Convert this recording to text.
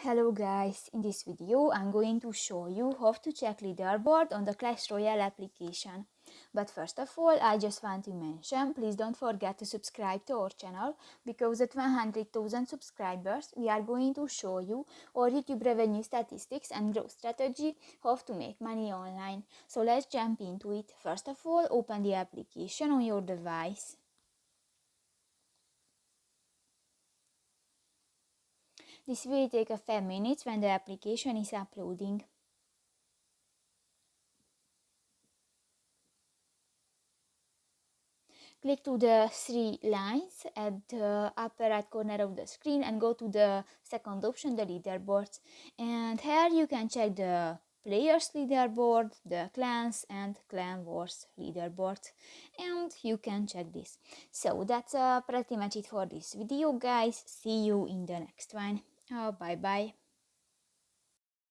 Hello guys, in this video I'm going to show you how to check leaderboard on the Clash Royale application. But first of all, I just want to mention, please don't forget to subscribe to our channel, because at 100,000 subscribers we are going to show you our YouTube revenue statistics and growth strategy, how to make money online. So let's jump into it. First of all, open the application on your device. This will take a few minutes when the application is uploading. Click to the three lines at the upper right corner of the screen and go to the second option, the leaderboards. And here you can check the players leaderboard, the clans and clan wars leaderboard, and you can check this. So that's pretty much it for this video, guys. See you in the next one. Bye bye.